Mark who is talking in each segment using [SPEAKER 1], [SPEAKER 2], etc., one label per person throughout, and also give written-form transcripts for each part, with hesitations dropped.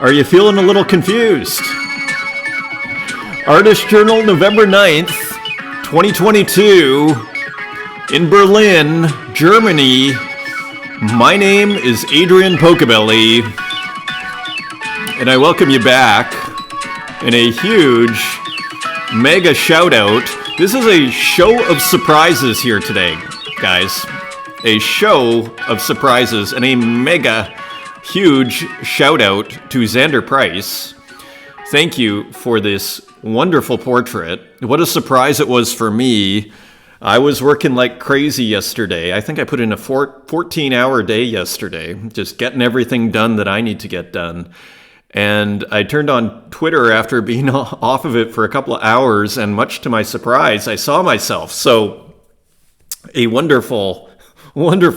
[SPEAKER 1] Are you feeling a little confused? Artist Journal, November 9th, 2022, in Berlin, Germany. My name is Adrian Pocobelli, and I welcome you back in a huge, mega shout out. This is a show of surprises here today, guys. A show of surprises and a mega huge shout out to Xander Price. Thank you for this wonderful portrait. What a surprise it was for me. I was working like crazy yesterday. I think I put in a 14-hour day yesterday, just getting everything done that I need to get done. And I turned on Twitter after being off of it for a couple of hours, and much to my surprise, I saw myself. So a wonderful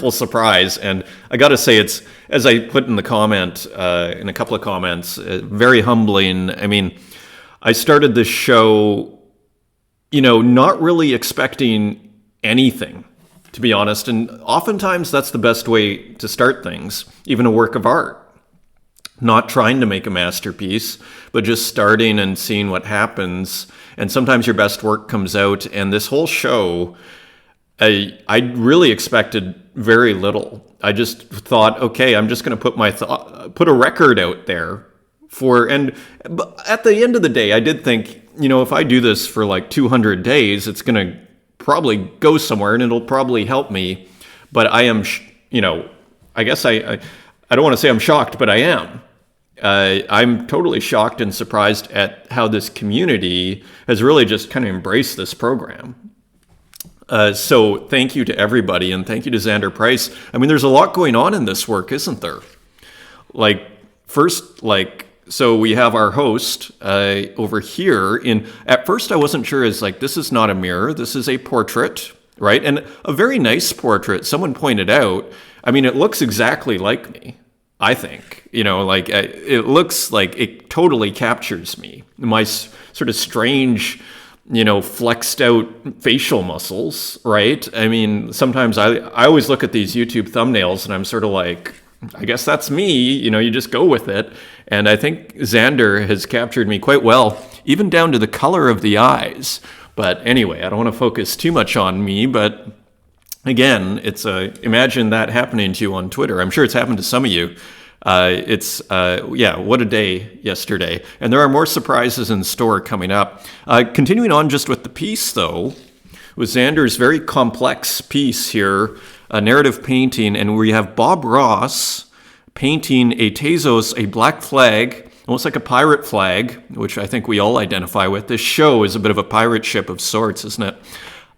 [SPEAKER 1] surprise. And I got to say, it's, as I put in the comment, in a couple of comments, very humbling. I mean, I started this show, not really expecting anything, to be honest. And oftentimes that's the best way to start things, even a work of art. Not trying to make a masterpiece, but just starting and seeing what happens. And sometimes your best work comes out. And this whole show, I really expected very little. I just thought, okay, I'm just going to put a record out there but at the end of the day, I did think, if I do this for like 200 days, it's going to probably go somewhere and it'll probably help me. But I am, I guess I don't want to say I'm shocked, but I am. I'm totally shocked and surprised at how this community has really just kind of embraced this program. So thank you to everybody, and thank you to Xander Price. I mean, there's a lot going on in this work, isn't there? So we have our host over here. At first, I wasn't sure, this is not a mirror, this is a portrait, right? And a very nice portrait. Someone pointed out, I mean, it looks exactly like me, I think. It looks like it totally captures me. My sort of strange, flexed out facial muscles, right? I mean, sometimes I always look at these YouTube thumbnails and I'm sort of like, I guess that's me, you just go with it. And I think Xander has captured me quite well, even down to the color of the eyes. But anyway, I don't want to focus too much on me, but again, imagine that happening to you on Twitter. I'm sure it's happened to some of you. What a day yesterday. And there are more surprises in store coming up. Continuing on just with the piece, though, with Xander's very complex piece here, a narrative painting, and we have Bob Ross painting a Tezos, a black flag, almost like a pirate flag, which I think we all identify with. This show is a bit of a pirate ship of sorts, isn't it?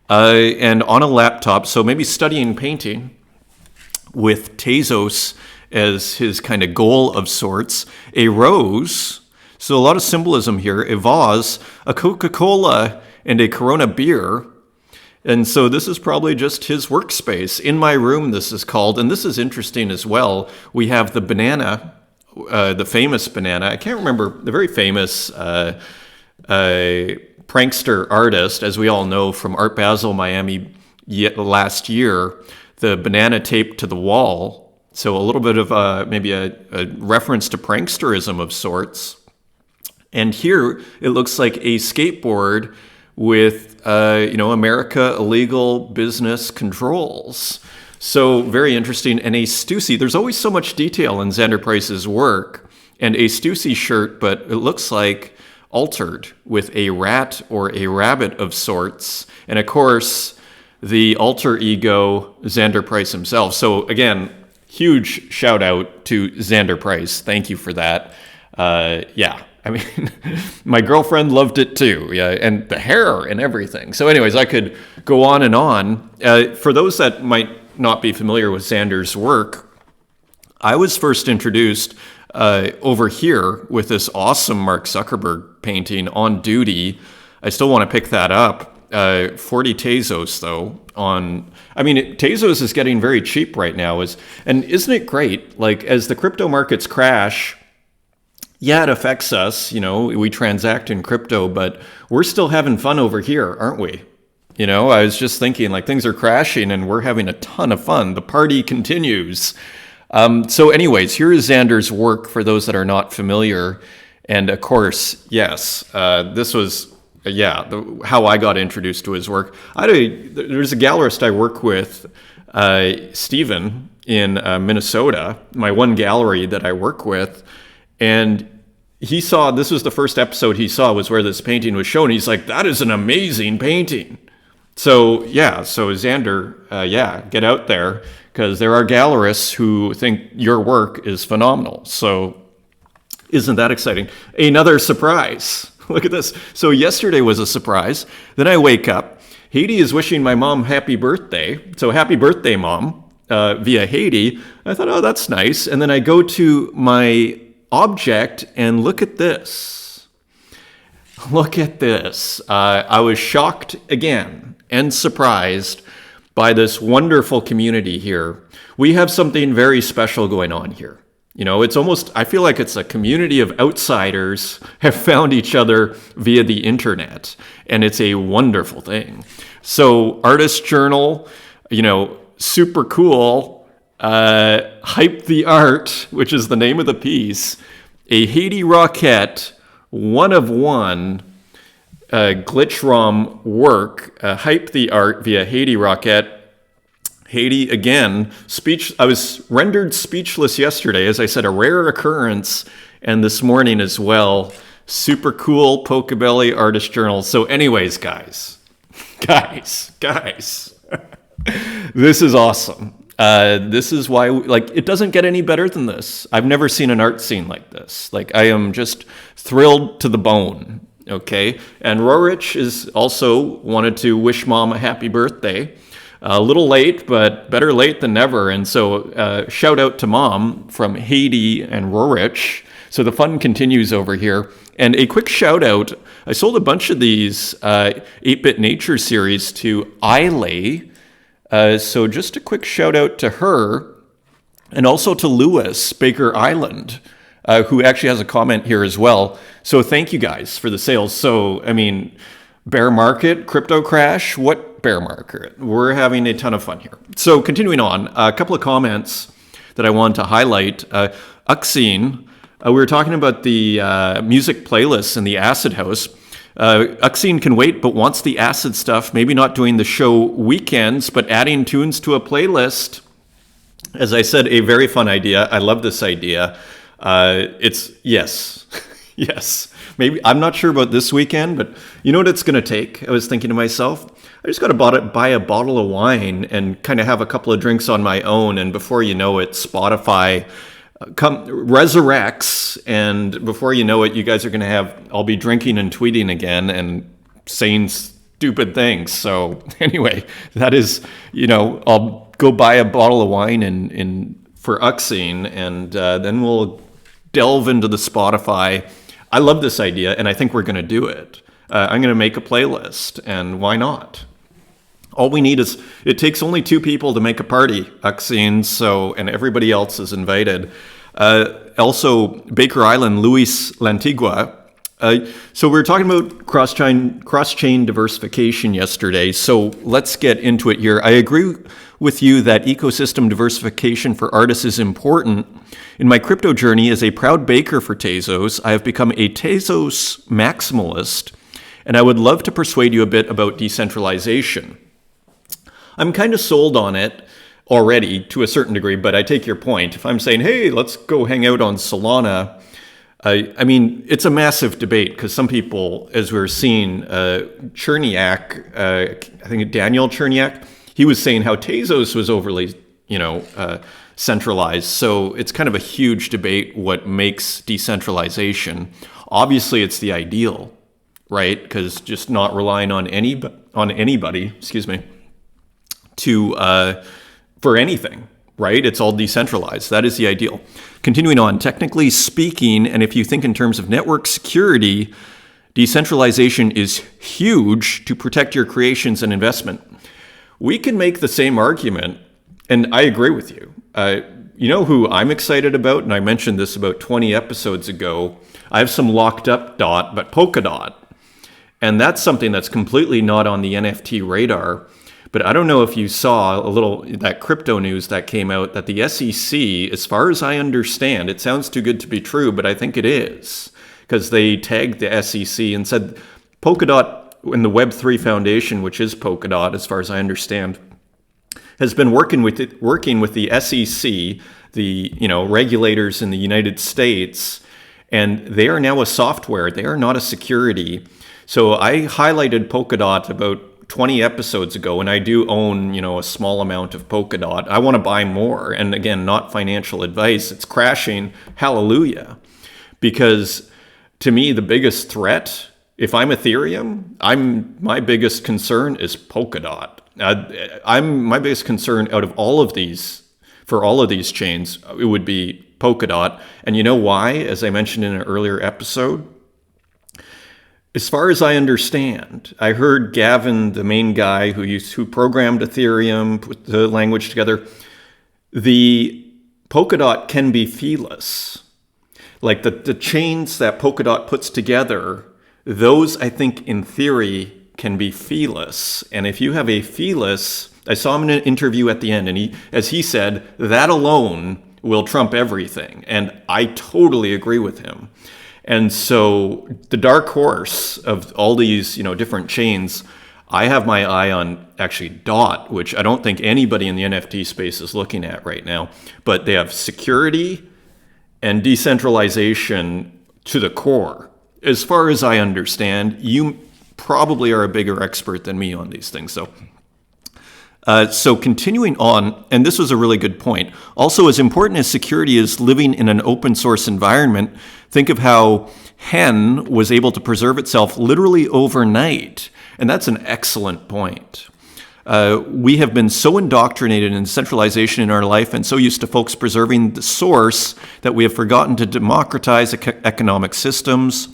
[SPEAKER 1] And on a laptop, so maybe studying painting with Tezos as his kind of goal of sorts, a rose, so a lot of symbolism here, a vase, a Coca-Cola, and a Corona beer. And so this is probably just his workspace. In my room, this is called, and this is interesting as well. We have the banana, the famous banana. I can't remember, the very famous prankster artist, as we all know from Art Basel Miami last year, the banana taped to the wall. So a little bit of maybe a reference to pranksterism of sorts. And here it looks like a skateboard with, America illegal business controls. So very interesting. And a Stussy, there's always so much detail in Xander Price's work. And a Stussy shirt, but it looks like altered with a rat or a rabbit of sorts. And of course, the alter ego, Xander Price himself. So again, huge shout out to Xander Price. Thank you for that. I mean, my girlfriend loved it too. Yeah, and the hair and everything. So anyways, I could go on and on. For those that might not be familiar with Xander's work, I was first introduced over here with this awesome Mark Zuckerberg painting, On Duty. I still want to pick that up. 40 Tezos though. Tezos is getting very cheap right now. And isn't it great? As the crypto markets crash, yeah, it affects us. We transact in crypto, but we're still having fun over here, aren't we? I was just thinking things are crashing and we're having a ton of fun. The party continues. So anyways, here is Xander's work for those that are not familiar. And of course, yes, this was, how I got introduced to his work. There's a gallerist I work with, Stephen, in Minnesota, my one gallery that I work with. And he saw, this was the first episode he saw, was where this painting was shown. He's like, that is an amazing painting. So Xander, get out there, because there are gallerists who think your work is phenomenal. So isn't that exciting? Another surprise. Look at this. So yesterday was a surprise. Then I wake up. Haiti is wishing my mom happy birthday. So happy birthday, Mom, via Haiti. I thought, oh, that's nice. And then I go to my object and look at this. Look at this. I was shocked again and surprised by this wonderful community here. We have something very special going on here. You know, it's almost, I feel like it's a community of outsiders have found each other via the internet, and it's a wonderful thing. So Artist Journal, super cool. Hype the Art, which is the name of the piece, a Haiti Rockette, one of one, Glitch ROM work, Hype the Art via Haiti Rockette. Haiti, again, I was rendered speechless yesterday, as I said, a rare occurrence, and this morning as well. Super cool Pocobelli Artist Journal. So anyways, guys, this is awesome. This is why, it doesn't get any better than this. I've never seen an art scene like this. I am just thrilled to the bone, okay? And Rorich is also wanted to wish Mom a happy birthday. A little late, but better late than never. And so shout out to Mom from Haiti and Rorich. So the fun continues over here. And a quick shout out, I sold a bunch of these 8-Bit Nature series to Eilay. So just a quick shout out to her, and also to Lewis, Baker Island, who actually has a comment here as well. So thank you guys for the sales. So, bear market, crypto crash, what bear market? We're having a ton of fun here. So continuing on, a couple of comments that I want to highlight. ASCII, we were talking about the music playlists in the ASCII house. ASCII can wait, but wants the ASCII stuff, maybe not doing the show weekends, but adding tunes to a playlist. As I said, a very fun idea. I love this idea. Yes. Maybe, I'm not sure about this weekend, but you know what it's going to take? I was thinking to myself, I just got to buy a bottle of wine and kind of have a couple of drinks on my own. And before you know it, Spotify resurrects. And before you know it, you guys are going to I'll be drinking and tweeting again and saying stupid things. So anyway, that is, I'll go buy a bottle of wine for ASCII, and then we'll delve into the Spotify. I love this idea, and I think we're going to do it. I'm going to make a playlist, and why not? All we need is, it takes only 2 people to make a party, ASCII, and everybody else is invited. Also, Baker Island, Luis Lantigua. So we were talking about cross-chain diversification yesterday, so let's get into it here. I agree with you that ecosystem diversification for artists is important. In my crypto journey as a proud baker for Tezos, I have become a Tezos maximalist, and I would love to persuade you a bit about decentralization. I'm kind of sold on it already to a certain degree, but I take your point. If I'm saying, hey, let's go hang out on Solana, it's a massive debate, because some people, as we're seeing, Cherniak, I think Daniel Cherniak, he was saying how Tezos was overly, centralized. So it's kind of a huge debate what makes decentralization. Obviously, it's the ideal, right? Because just not relying on anybody, for anything, right? It's all decentralized. That is the ideal. Continuing on, technically speaking, and if you think in terms of network security, decentralization is huge to protect your creations and investment. We can make the same argument, and I agree with you. You know who I'm excited about? And I mentioned this about 20 episodes ago. I have some locked up DOT, but Polkadot. And that's something that's completely not on the NFT radar. But I don't know if you saw that crypto news that came out that the SEC, as far as I understand, it sounds too good to be true, but I think it is, because they tagged the SEC and said Polkadot in the Web3 Foundation, which is Polkadot, as far as I understand, has been working with the SEC, the regulators in the United States, and they are now a software. They are not a security. So I highlighted Polkadot about 20 episodes ago, and I do own a small amount of Polkadot. I want to buy more, and again, not financial advice. It's crashing. Hallelujah, because to me the biggest threat, if I'm Ethereum, my biggest concern is Polkadot. My biggest concern out of all of these, for all of these chains, it would be Polkadot. And you know why? As I mentioned in an earlier episode, as far as I understand, I heard Gavin, the main guy who programmed Ethereum, put the language together, the Polkadot can be feeless. Like the chains that Polkadot puts together, those, I think, in theory, can be feeless. And if you have a feeless, I saw him in an interview at the end, and as he said, that alone will trump everything. And I totally agree with him. And so the dark horse of all these, different chains, I have my eye on actually DOT, which I don't think anybody in the NFT space is looking at right now. But they have security and decentralization to the core. As far as I understand, you probably are a bigger expert than me on these things. So continuing on, and this was a really good point. Also, as important as security is living in an open source environment, think of how Hen was able to preserve itself literally overnight. And that's an excellent point. We have been so indoctrinated in centralization in our life and so used to folks preserving the source that we have forgotten to democratize economic systems.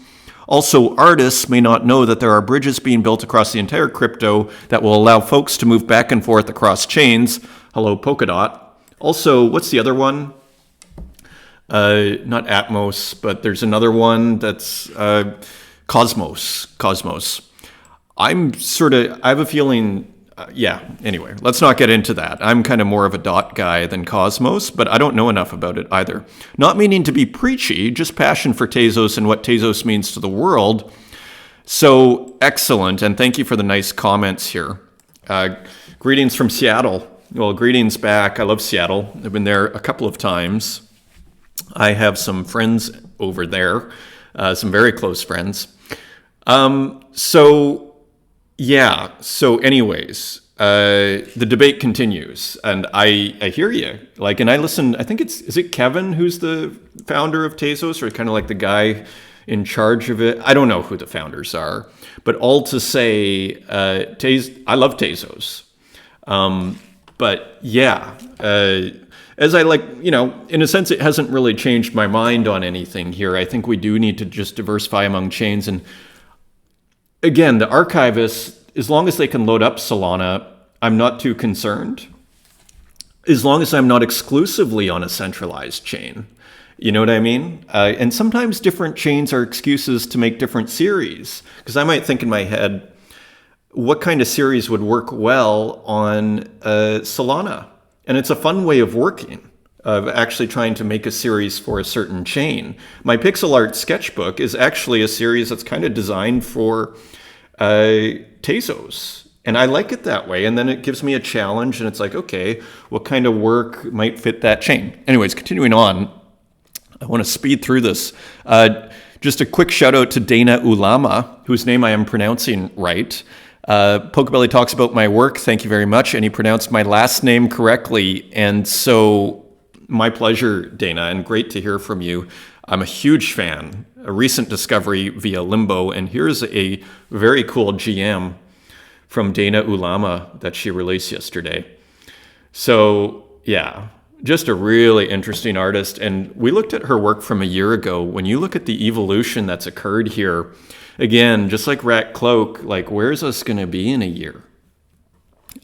[SPEAKER 1] Also, artists may not know that there are bridges being built across the entire crypto that will allow folks to move back and forth across chains. Hello, Polkadot. Also, what's the other one? Not Atmos, but there's another one that's Cosmos. I have a feeling, anyway, let's not get into that. I'm kind of more of a DOT guy than Cosmos, but I don't know enough about it either. Not meaning to be preachy, just passion for Tezos and what Tezos means to the world. So excellent, and thank you for the nice comments here. Greetings from Seattle. Well, greetings back. I love Seattle. I've been there a couple of times. I have some friends over there, some very close friends. So anyways, the debate continues, and I hear you. And I listen, I think is it Kevin who's the founder of Tezos, or kind of like the guy in charge of it? I don't know who the founders are, but all to say, I love Tezos. As I in a sense, it hasn't really changed my mind on anything here. I think we do need to just diversify among chains. And again, the archivists, as long as they can load up Solana, I'm not too concerned. As long as I'm not exclusively on a centralized chain. You know what I mean? And sometimes different chains are excuses to make different series. Because I might think in my head, what kind of series would work well on Solana? And it's a fun way of working, of actually trying to make a series for a certain chain. My pixel art sketchbook is actually a series that's kind of designed for Tezos. And I like it that way. And then it gives me a challenge, and it's like, okay, what kind of work might fit that chain? Anyways, continuing on, I want to speed through this. Just a quick shout out to Dana Ulama, whose name I am pronouncing right. Pocobelli talks about my work. Thank you very much. And he pronounced my last name correctly. And so my pleasure, Dana, and great to hear from you. I'm a huge fan, a recent discovery via Limbo. And here's a very cool GM from Dana Ulama that she released yesterday. So yeah, just a really interesting artist. And we looked at her work from a year ago. When you look at the evolution that's occurred here, again, just like Rat Cloak, where's us going to be in a year?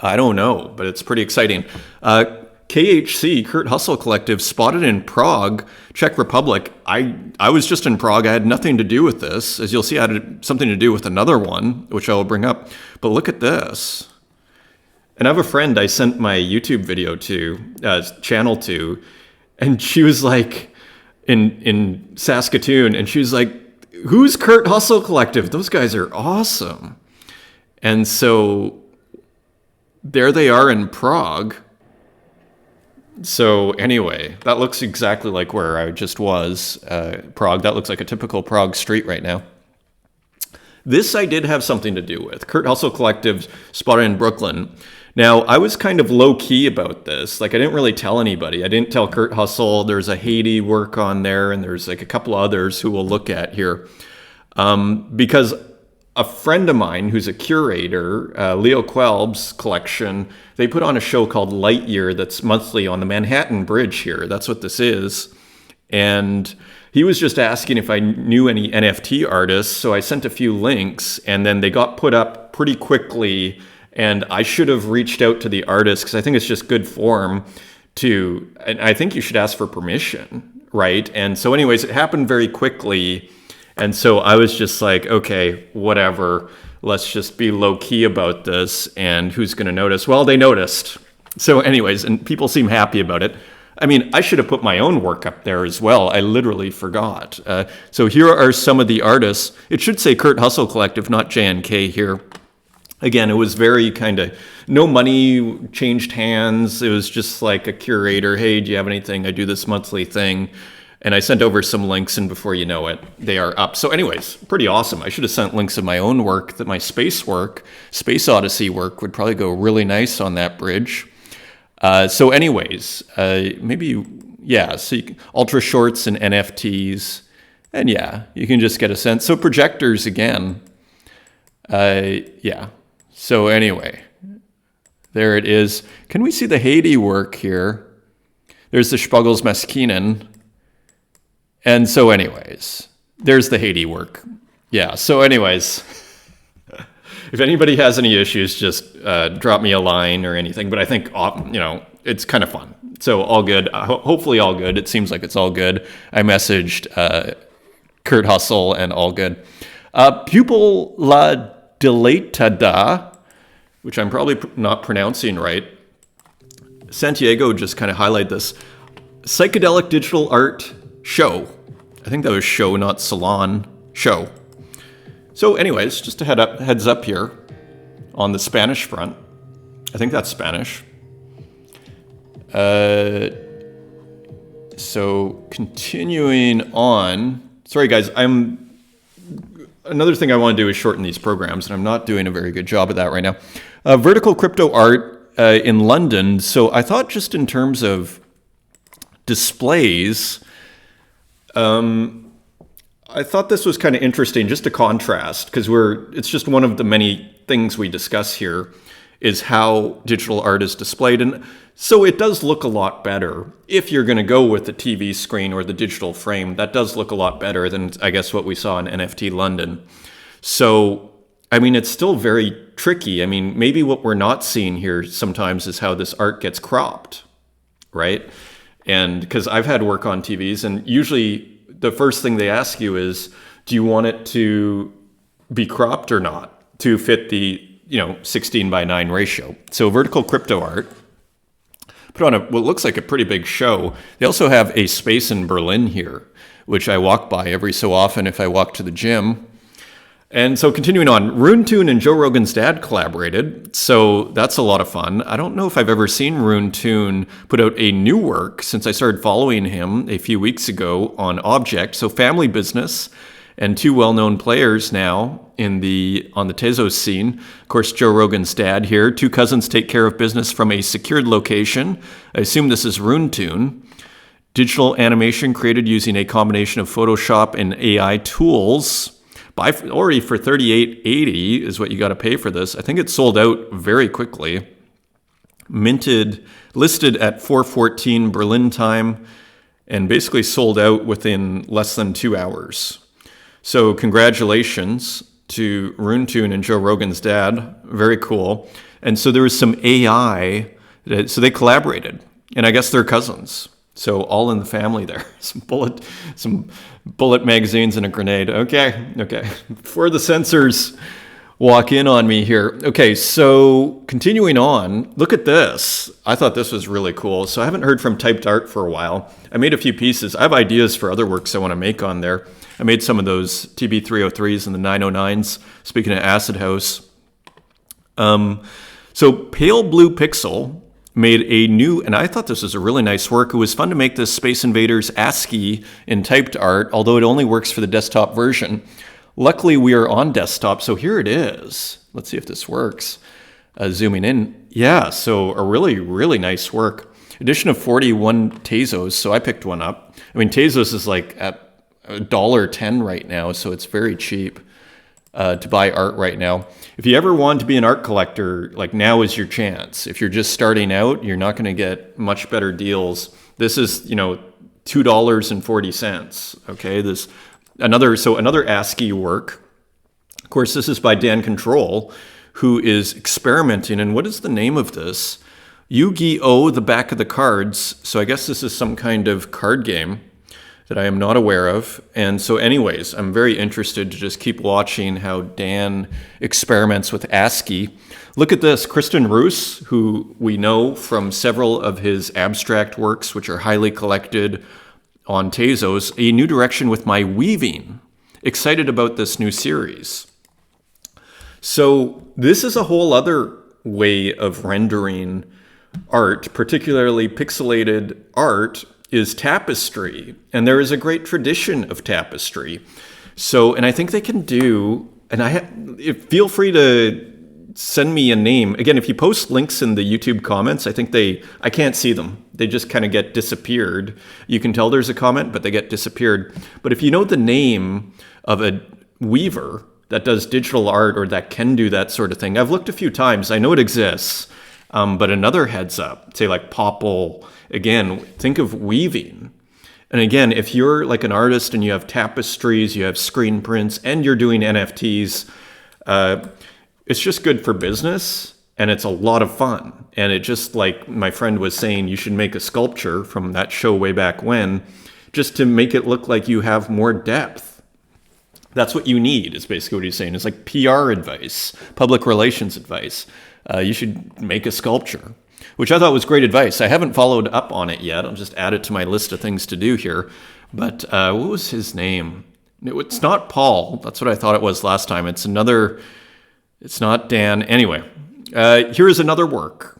[SPEAKER 1] I don't know, but it's pretty exciting. KHC, Kurt Hustle Collective, spotted in Prague, Czech Republic. I was just in Prague. I had nothing to do with this. As you'll see, I had something to do with another one, which I will bring up. But look at this. And I have a friend I sent my YouTube video to, channel to, and she was like, in Saskatoon, and she was like, who's Kurt Hustle Collective? Those guys are awesome. And so there they are in Prague. So anyway, that looks exactly like where I just was, Prague. That looks like a typical Prague street right now. This I did have something to do with. Kurt Hustle Collective spotted in Brooklyn. Now, I was kind of low-key about this. Like, I didn't really tell anybody. I didn't tell Kurt Hustle. There's a Haiti work on there, and there's like a couple others who we'll look at here. Because a friend of mine who's a curator, Leo Quelb's collection, they put on a show called Light Year that's monthly on the Manhattan Bridge here. That's what this is. And he was just asking if I knew any NFT artists, so I sent a few links, and then they got put up pretty quickly. And I should have reached out to the artist because I think it's just good form to, and I think you should ask for permission, right? And so anyways, it happened very quickly. And so I was just like, okay, whatever. Let's just be low key about this. And who's going to notice? Well, they noticed. So anyways, and people seem happy about it. I mean, I should have put my own work up there as well. I literally forgot. So here are some of the artists. It should say Kurt Hustle Collective, not JNK here. Again, it was very kind of, no money changed hands. It was just like a curator. Hey, do you have anything? I do this monthly thing. And I sent over some links, and before you know it, they are up. So anyways, pretty awesome. I should have sent links of my own work, that my space work, Space Odyssey work would probably go really nice on that bridge. So anyways, maybe, yeah, so you can, ultra shorts and NFTs. And yeah, you can just get a sense. So projectors again. Yeah. So anyway, there it is. Can we see the Haiti work here? There's the Spuggles Maskinen. And so anyways, there's the Haiti work. Yeah, so anyways, if anybody has any issues, just drop me a line or anything. But I think, it's kind of fun. So all good. Hopefully all good. It seems like it's all good. I messaged Kurt Hustle and all good. Pupil La Dilatada, which I'm probably not pronouncing right. Santiago just kind of highlight this. Psychedelic digital art show. I think that was show, not salon. Show. So anyways, just a heads up here on the Spanish front. I think that's Spanish. So continuing on. Sorry guys, another thing I want to do is shorten these programs, and I'm not doing a very good job of that right now. Vertical crypto art in London. So I thought just in terms of displays, I thought this was kind of interesting just to contrast, because it's just one of the many things we discuss here is how digital art is displayed. And so it does look a lot better. If you're going to go with the TV screen or the digital frame, that does look a lot better than, I guess, what we saw in NFT London. So, I mean, it's still very tricky. I mean, maybe what we're not seeing here sometimes is how this art gets cropped, right? And because I've had work on TVs, and usually the first thing they ask you is, do you want it to be cropped or not to fit the 16:9 ratio? So vertical crypto art put on what looks like a pretty big show. They also have a space in Berlin here, which I walk by every so often if I walk to the gym. And so continuing on, Runetoon and Joe Rogan's dad collaborated. So that's a lot of fun. I don't know if I've ever seen Runetoon put out a new work since I started following him a few weeks ago on Object. So family business and two well-known players now on the Tezos scene. Of course, Joe Rogan's dad here. Two cousins take care of business from a secured location. I assume this is Runetoon. Digital animation created using a combination of Photoshop and AI tools. Already for $38.80 is what you got to pay for this. I think it sold out very quickly. Listed at $4.14 Berlin time, and basically sold out within less than 2 hours. So congratulations to Runetoon and Joe Rogan's dad. Very cool. And so there was some AI, so they collaborated, and I guess they're cousins. So all in the family there. Some bullet magazines and a grenade. Okay. For the censors, walk in on me here. Okay, so continuing on, look at this. I thought this was really cool. So I haven't heard from Typed Art for a while. I made a few pieces. I have ideas for other works I want to make on there. I made some of those TB303s and the 909s, speaking of Acid House. So Pale Blue Pixel made a new, and I thought this was a really nice work. It was fun to make this Space Invaders ASCII in Typed Art, although it only works for the desktop version. Luckily, we are on desktop, so here it is. Let's see if this works. Zooming in. Yeah, so a really, really nice work. Edition of 41 Tezos, so I picked one up. I mean, Tezos is like at $1.10 right now, so it's very cheap to buy art right now. If you ever want to be an art collector, like now is your chance. If you're just starting out, you're not going to get much better deals. This is, $2.40. Okay, another ASCII work. Of course, this is by Dan Control, who is experimenting. And what is the name of this? Yu-Gi-Oh! The Back of the Cards. So I guess this is some kind of card game that I am not aware of. And so anyways, I'm very interested to just keep watching how Dan experiments with ASCII. Look at this, Kristen Roos, who we know from several of his abstract works, which are highly collected on Tezos, A New Direction with My Weaving. Excited about this new series. So this is a whole other way of rendering art, particularly pixelated art, is Tapestry. And there is a great tradition of Tapestry. So, and I think they can do, and feel free to send me a name. Again, if you post links in the YouTube comments, I can't see them. They just kind of get disappeared. You can tell there's a comment, but they get disappeared. But if you know the name of a weaver that does digital art or that can do that sort of thing, I've looked a few times. I know it exists, but another heads up, say like Popple, again, think of weaving. And again, if you're like an artist and you have tapestries, you have screen prints, and you're doing NFTs, it's just good for business, and it's a lot of fun. And it just, like my friend was saying, you should make a sculpture from that show way back when, just to make it look like you have more depth. That's what you need, is basically what he's saying. It's like PR advice, public relations advice. You should make a sculpture, which I thought was great advice. I haven't followed up on it yet. I'll just add it to my list of things to do here. But what was his name? It's not Paul. That's what I thought it was last time. It's not Dan. Anyway, here is another work.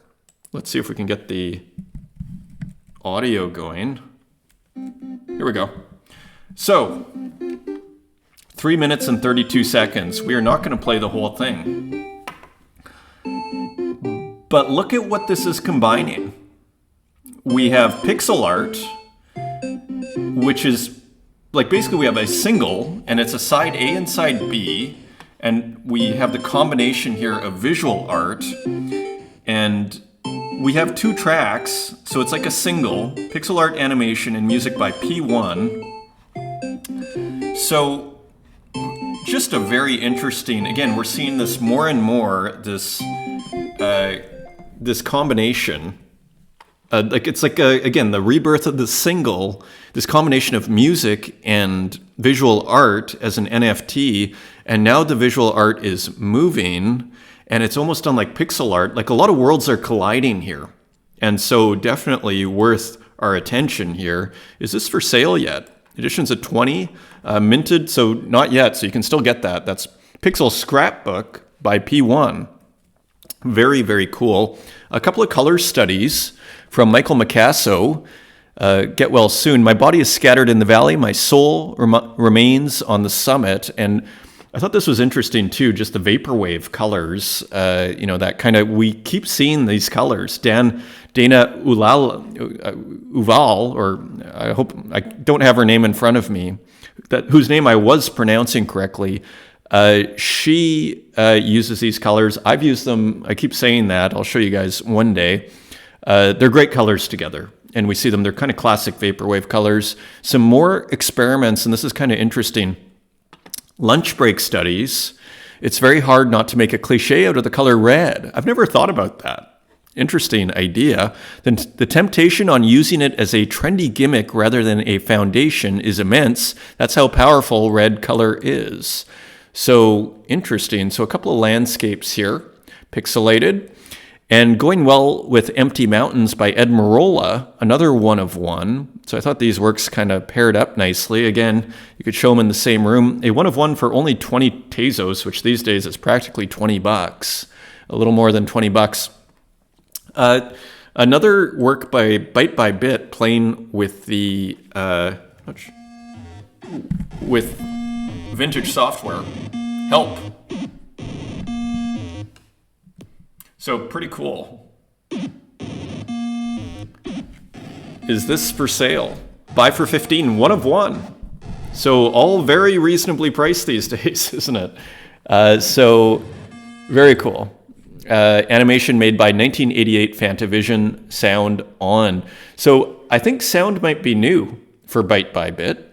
[SPEAKER 1] Let's see if we can get the audio going. Here we go. So, 3 minutes and 32 seconds. We are not going to play the whole thing. But look at what this is combining. We have pixel art, which is, like, basically we have a single, and it's a side A and side B. And we have the combination here of visual art, and we have 2 tracks, so it's like a single, pixel art animation and music by P1. So just a very interesting, again, we're seeing this more and more, this combination. Again, the rebirth of the single, this combination of music and visual art as an NFT, and now the visual art is moving, and it's almost done like pixel art. Like, a lot of worlds are colliding here, and so definitely worth our attention here. Is this for sale yet? Edition's at 20, minted, so not yet, so you can still get that. That's Pixel Scrapbook by P1. Very, very cool. A couple of color studies from Michael Micasso. Get well soon. My body is scattered in the valley. My soul remains on the summit. And I thought this was interesting too, just the vaporwave colors. That kind of, we keep seeing these colors. Dana Uval, or I hope I don't have her name in front of me, whose name I was pronouncing correctly. She uses these colors. I've used them. I keep saying that. I'll show you guys one day. They're great colors together, and we see them. They're kind of classic vaporwave colors. Some more experiments, and this is kind of interesting. Lunch break studies. It's very hard not to make a cliche out of the color red. I've never thought about that. Interesting idea. Then the temptation on using it as a trendy gimmick rather than a foundation is immense. That's how powerful red color is. So interesting. So a couple of landscapes here, pixelated. And Going Well with Empty Mountains by Ed Marola, another one of one. So I thought these works kind of paired up nicely. Again, you could show them in the same room. A one of one for only 20 Tezos, which these days is practically $20, a little more than $20. Another work by Byte by Bit, playing with the with vintage software. Help. So pretty cool. Is this for sale? Buy for 15, one of one. So all very reasonably priced these days, isn't it? So very cool. Animation made by 1988 Fantavision, sound on. So I think sound might be new for Byte by Bit.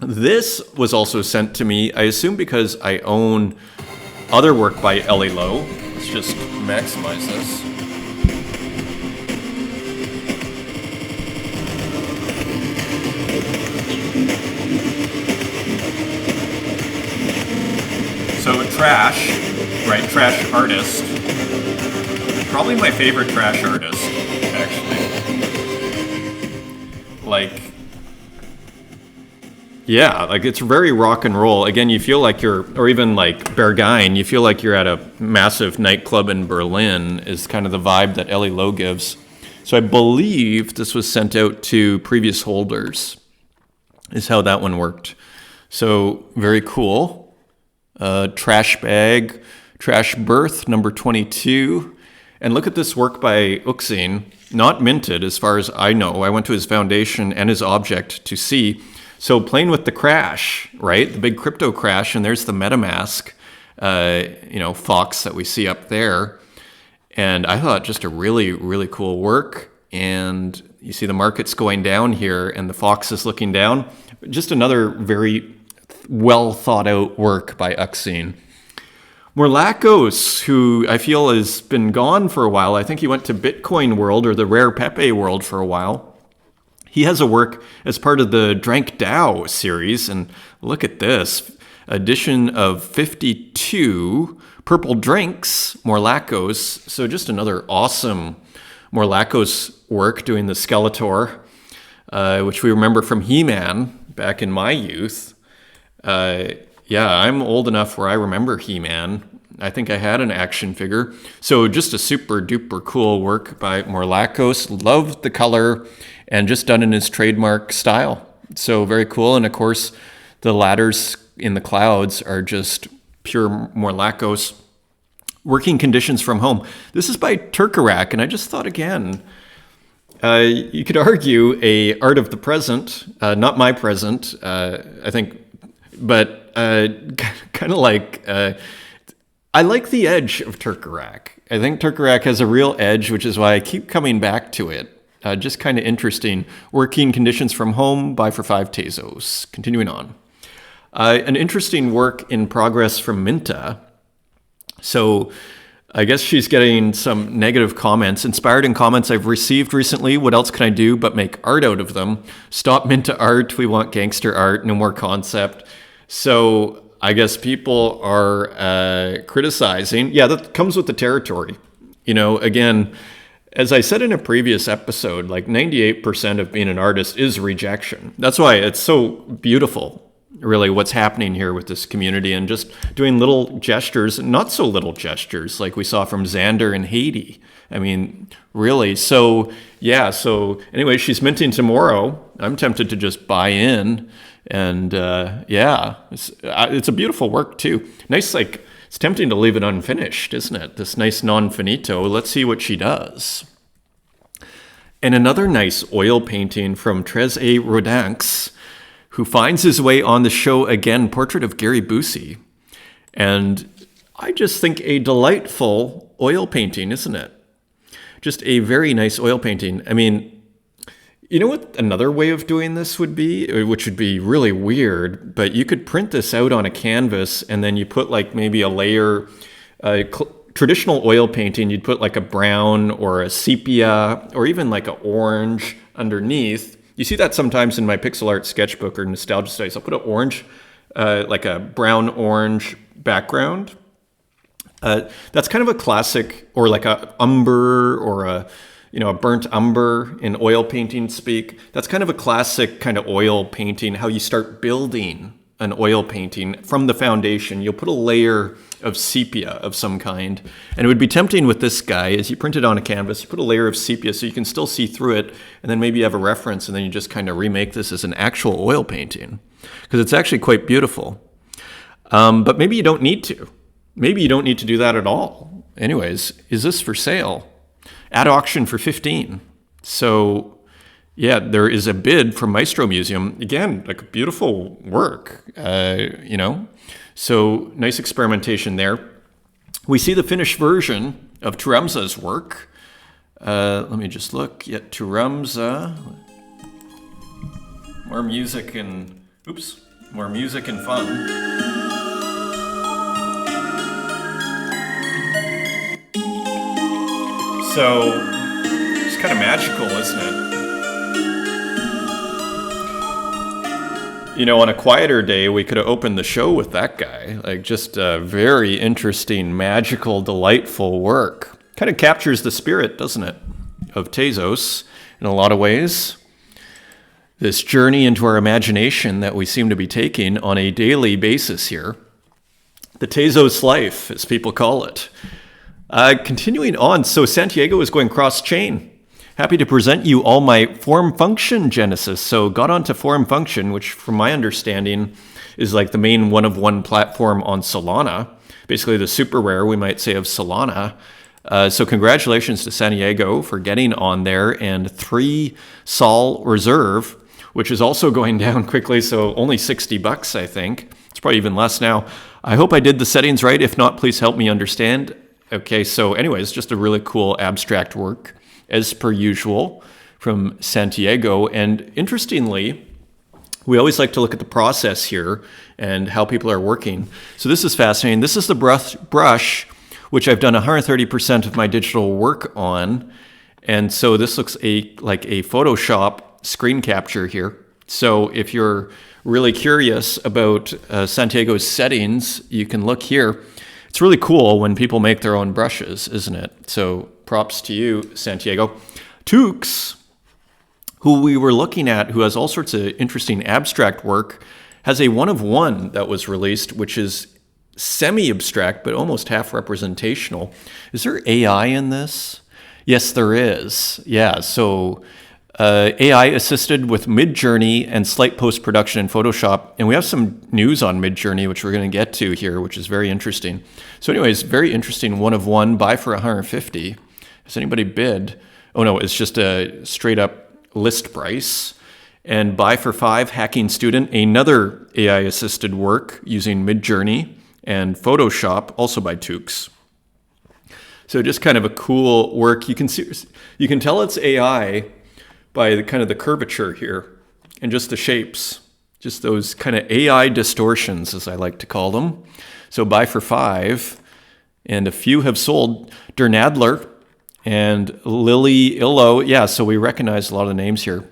[SPEAKER 1] This was also sent to me, I assume because I own other work by Ellie Lowe. Let's just maximize this. So Trash, right? Trash artist. Probably my favorite Trash artist, actually. Like, yeah, like it's very rock and roll. Again, you feel like you're, or even like Berghain, you feel like you're at a massive nightclub in Berlin is kind of the vibe that Ellie Lowe gives. So I believe this was sent out to previous holders, is how that one worked. So very cool. Trash Bag, Trash Birth, number 22. And look at this work by ASCII, not minted as far as I know. I went to his foundation and his object to see. So playing with the crash, right? The big crypto crash, and there's the MetaMask, fox that we see up there. And I thought just a really, really cool work. And you see the market's going down here, and the fox is looking down. Just another very well thought out work by ASCII. Morlakos, who I feel has been gone for a while. I think he went to Bitcoin World or the Rare Pepe World for a while. He has a work as part of the Drank DAO series, and look at this. Edition of 52, Purple Drinks, Morlakos. So just another awesome Morlakos work doing the Skeletor, which we remember from He-Man back in my youth. I'm old enough where I remember He-Man. I think I had an action figure. So just a super duper cool work by Morlakos. Loved the color and just done in his trademark style. So very cool. And of course, the ladders in the clouds are just pure Morlakos. Working Conditions from Home. This is by Turkarak. And I just thought again, you could argue a art of the present, not my present, I think, but kind of like, I like the edge of Turkarak. I think Turkarak has a real edge, which is why I keep coming back to it. Just kind of interesting. Working Conditions from Home, buy for 5 Tezos. Continuing on. An interesting work in progress from Minta. So I guess she's getting some negative comments. Inspired in comments I've received recently. What else can I do but make art out of them? Stop Minta art. We want gangster art. No more concept. So I guess people are criticizing. Yeah, that comes with the territory. You know, again, as I said in a previous episode, like 98% of being an artist is rejection. That's why it's so beautiful, really, what's happening here with this community and just doing little gestures, not so little gestures like we saw from Xander and Haiti. I mean, really. So, yeah. So anyway, she's minting tomorrow. I'm tempted to just buy in. And it's a beautiful work too. Nice, like, it's tempting to leave it unfinished, isn't it? This nice non-finito. Let's see what she does. And another nice oil painting from Tres A. Rodinx, who finds his way on the show again, Portrait of Gary Busey. And I just think a delightful oil painting, isn't it? Just a very nice oil painting. I mean, you know what another way of doing this would be, which would be really weird, but you could print this out on a canvas and then you put like maybe a layer, traditional oil painting, you'd put like a brown or a sepia or even like an orange underneath. You see that sometimes in my pixel art sketchbook or nostalgia studies. I'll put an orange like a brown-orange background. That's kind of a classic, or like a umber, or a burnt umber in oil painting speak. That's kind of a classic kind of oil painting, how you start building an oil painting from the foundation. You'll put a layer of sepia of some kind. And it would be tempting with this guy, as you print it on a canvas, you put a layer of sepia so you can still see through it, and then maybe you have a reference, and then you just kind of remake this as an actual oil painting, because it's actually quite beautiful. But maybe you don't need to. Maybe you don't need to do that at all. Anyways, is this for sale? At auction for $15. So yeah, there is a bid from Maestro Museum. Again, like beautiful work, So nice experimentation there. We see the finished version of Theremza's work. Let me just look. Yeah, Theremza. More music and fun. So it's kind of magical, isn't it? On a quieter day, we could have opened the show with that guy. Like, just a very interesting, magical, delightful work. Kind of captures the spirit, doesn't it, of Tezos in a lot of ways. This journey into our imagination that we seem to be taking on a daily basis here. The Tezos life, as people call it. Continuing on, so Santiago is going cross-chain. Happy to present you all my form function genesis. So got onto form function, which from my understanding is like the main one-of-one platform on Solana. Basically the super rare, we might say, of Solana. So congratulations to Santiago for getting on there, and 3 Sol reserve, which is also going down quickly. So only $60, I think. It's probably even less now. I hope I did the settings right. If not, please help me understand. Okay, so anyways, just a really cool abstract work, as per usual, from Santiago. And interestingly, we always like to look at the process here and how people are working. So this is fascinating. This is the brush, which I've done 130% of my digital work on. And so this looks like a Photoshop screen capture here. So if you're really curious about Santiago's settings, you can look here. It's really cool when people make their own brushes, isn't it? So props to you, Santiago. Tukes, who we were looking at, who has all sorts of interesting abstract work, has a one-of-one that was released, which is semi-abstract, but almost half representational. Is there AI in this? Yes, there is. Yeah, so AI assisted with Midjourney and slight post-production in Photoshop. And we have some news on Midjourney, which we're going to get to here, which is very interesting. So anyways, very interesting one-of-one, buy for $150. Has anybody bid? Oh no, it's just a straight up list price. And buy for $5, Hacking Student, another AI assisted work using Midjourney and Photoshop, also by Tukes. So just kind of a cool work. You can tell it's AI by the kind of the curvature here and just the shapes, just those kind of AI distortions, as I like to call them. So buy for $5, and a few have sold. Dernadler and Lily Illo. Yeah, so we recognize a lot of the names here.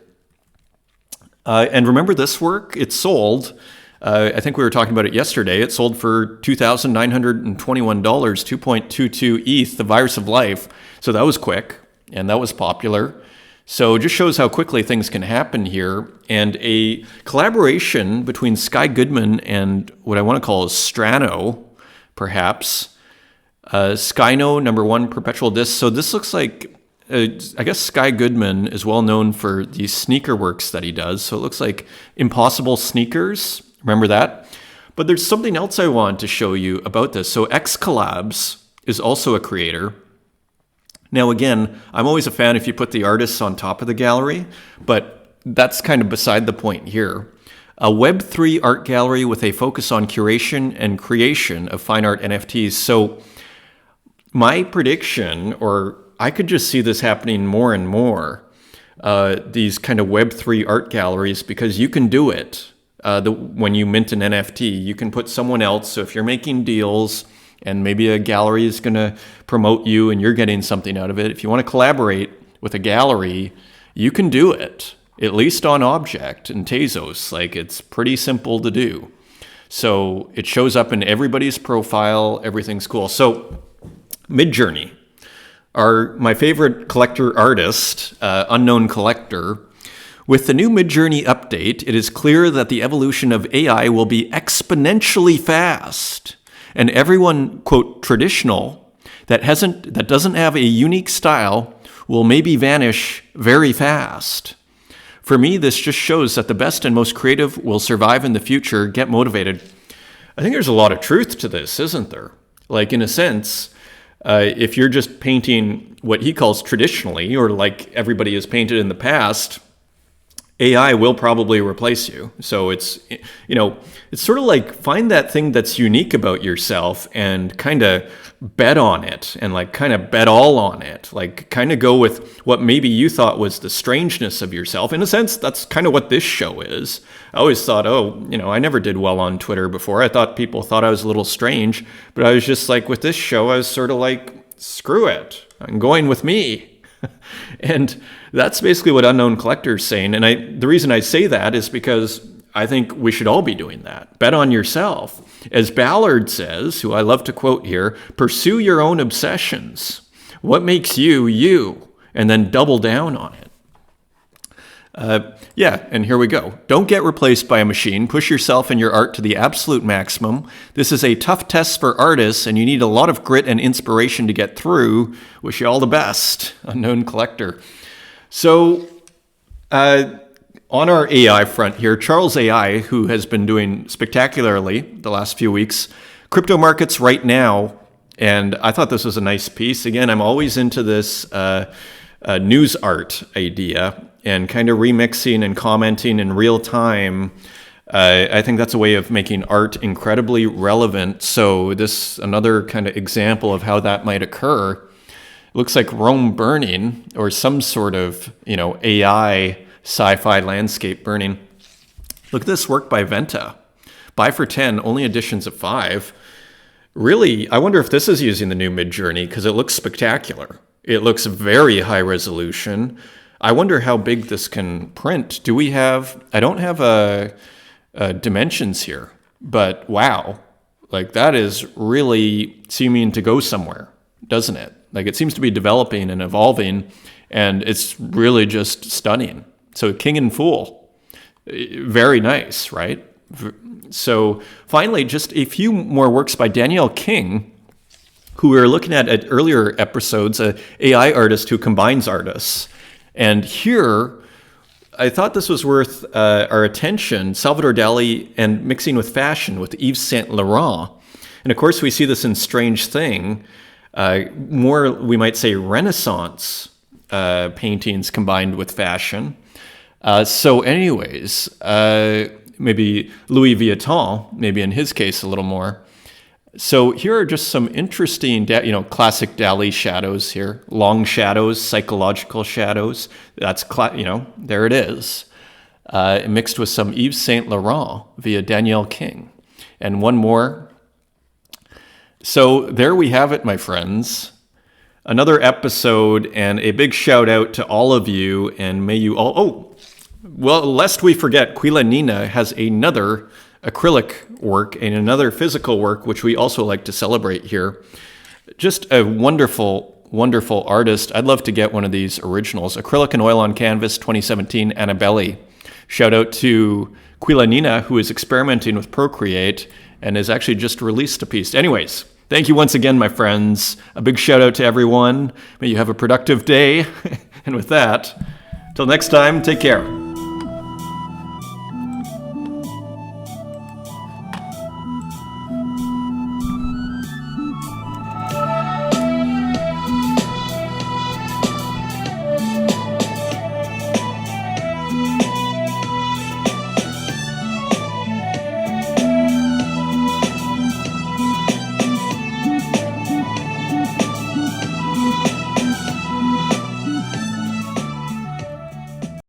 [SPEAKER 1] And remember this work? It sold. I think we were talking about it yesterday. It sold for $2,921, 2.22 ETH, the Virus of Life. So that was quick, and that was popular. So it just shows how quickly things can happen here. And a collaboration between Sky Goodman and what I want to call Strano, perhaps. Skyno, #1 perpetual disc. So this looks like, I guess Sky Goodman is well known for these sneaker works that he does. So it looks like Impossible Sneakers. Remember that? But there's something else I want to show you about this. So X Collabs is also a creator. Now, again, I'm always a fan if you put the artists on top of the gallery, but that's kind of beside the point here. A Web3 art gallery with a focus on curation and creation of fine art NFTs. So my prediction, or I could just see this happening more and more, these kind of Web3 art galleries, because you can do it. When you mint an NFT, you can put someone else. So if you're making deals and maybe a gallery is going to promote you and you're getting something out of it, if you want to collaborate with a gallery, you can do it, at least on Object and Tezos. Like, it's pretty simple to do. So it shows up in everybody's profile. Everything's cool. So Midjourney, my favorite collector artist, Unknown Collector. With the new Midjourney update, it is clear that the evolution of AI will be exponentially fast. And everyone, quote, traditional, that doesn't have a unique style will maybe vanish very fast. For me, this just shows that the best and most creative will survive in the future. Get motivated. I think there's a lot of truth to this, isn't there? Like, in a sense, if you're just painting what he calls traditionally, or like everybody has painted in the past, AI will probably replace you. So it's sort of like find that thing that's unique about yourself and kind of bet on it, and like kind of bet all on it. Like kind of go with what maybe you thought was the strangeness of yourself. In a sense, that's kind of what this show is. I always thought, I never did well on Twitter before. I thought people thought I was a little strange, but I was just like, with this show, I was sort of like, screw it, I'm going with me. And that's basically what Unknown Collector is saying. And the reason I say that is because I think we should all be doing that. Bet on yourself. As Ballard says, who I love to quote here, pursue your own obsessions. What makes you, you? And then double down on it. And here we go. Don't get replaced by a machine. Push yourself and your art to the absolute maximum. This is a tough test for artists, and you need a lot of grit and inspiration to get through. Wish you all the best, Unknown Collector. So, on our AI front here, Charles AI, who has been doing spectacularly the last few weeks, crypto markets right now, and I thought this was a nice piece. Again, I'm always into this news art idea, and kind of remixing and commenting in real time. I think that's a way of making art incredibly relevant. So this another kind of example of how that might occur. It looks like Rome burning, or some sort of, AI sci-fi landscape burning. Look at this work by Venta. Buy for 10, only editions of 5. Really, I wonder if this is using the new Midjourney, because it looks spectacular. It looks very high resolution. I wonder how big this can print. I don't have dimensions here, but wow, like that is really seeming to go somewhere, doesn't it? Like it seems to be developing and evolving, and it's really just stunning. So King and Fool, very nice, right? So finally, just a few more works by Danielle King, who we were looking at earlier episodes, an AI artist who combines artists. And here, I thought this was worth our attention, Salvador Dali and mixing with fashion with Yves Saint Laurent. And of course, we see this in Strange Thing, more, we might say, Renaissance paintings combined with fashion. So anyways, maybe Louis Vuitton, maybe in his case a little more. So here are just some interesting, classic Dali shadows here. Long shadows, psychological shadows. That's, there it is. Mixed with some Yves Saint Laurent via Danielle King. And one more. So there we have it, my friends. Another episode, and a big shout out to all of you. And may you all, lest we forget, Quila Nina has another acrylic work and another physical work, which we also like to celebrate here. Just a wonderful, wonderful artist. I'd love to get one of these originals. Acrylic and Oil on Canvas, 2017, Annabelle. Shout out to Quila Nina, who is experimenting with Procreate and has actually just released a piece. Anyways, thank you once again, my friends. A big shout out to everyone. May you have a productive day. And with that, till next time, take care.